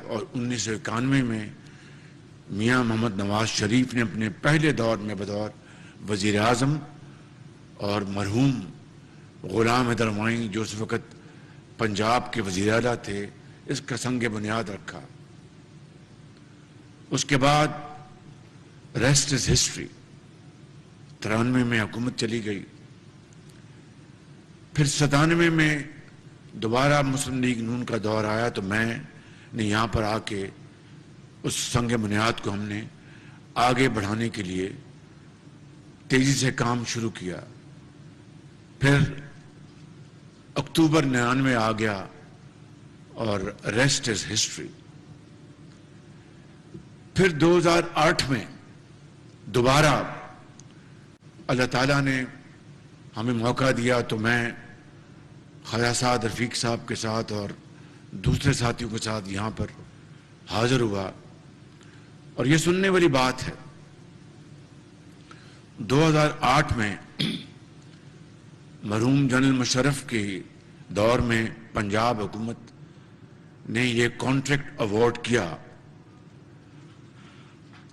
اور 1991 میں میاں محمد نواز شریف نے اپنے پہلے دور میں بطور وزیر اعظم اور مرحوم غلام حیدر معین جو اس وقت پنجاب کے وزیر اعلیٰ تھے اس کا سنگ بنیاد رکھا۔ اس کے بعد ریسٹ از ہسٹری، 93 میں حکومت چلی گئی، پھر 97 میں دوبارہ مسلم لیگ نون کا دور آیا تو میں نے یہاں پر آ کے اس سنگ بنیاد کو ہم نے آگے بڑھانے کے لیے تیزی سے کام شروع کیا۔ پھر اکتوبر 99 آ گیا اور ریسٹ از ہسٹری۔ پھر 2008 میں دوبارہ اللہ تعالیٰ نے ہمیں موقع دیا تو میں خواجہ سعد رفیق صاحب کے ساتھ اور دوسرے ساتھیوں کے ساتھ یہاں پر حاضر ہوا، اور یہ سننے والی بات ہے 2008 میں مرحوم جنرل مشرف کے دور میں پنجاب حکومت نے یہ کانٹریکٹ ایوارڈ کیا،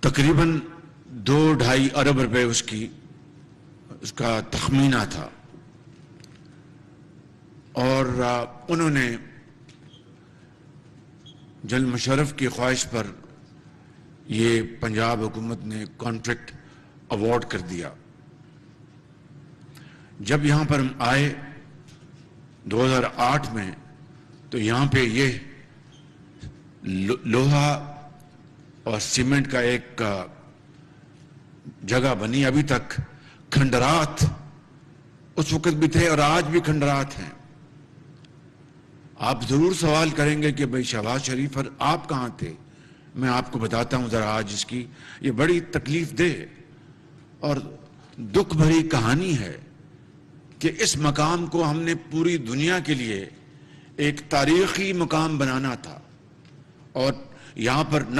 تقریباً 2-2.5 ارب روپے اس کا تخمینہ تھا، اور انہوں نے جنرل مشرف کی خواہش پر یہ پنجاب حکومت نے کانٹریکٹ ایوارڈ کر دیا۔ جب یہاں پر ہم آئے 2008 میں تو یہاں پہ یہ لوہا اور سیمنٹ کا ایک جگہ بنی، ابھی تک کھنڈرات اس وقت بھی تھے اور آج بھی کھنڈرات ہیں۔ آپ ضرور سوال کریں گے کہ بھئی شہباز شریف پر آپ کہاں تھے؟ میں آپ کو بتاتا ہوں ذرا آج اس کی یہ بڑی تکلیف دہ اور دکھ بھری کہانی ہے کہ اس مقام کو ہم نے پوری دنیا کے لیے ایک تاریخی مقام بنانا تھا، اور یہاں پر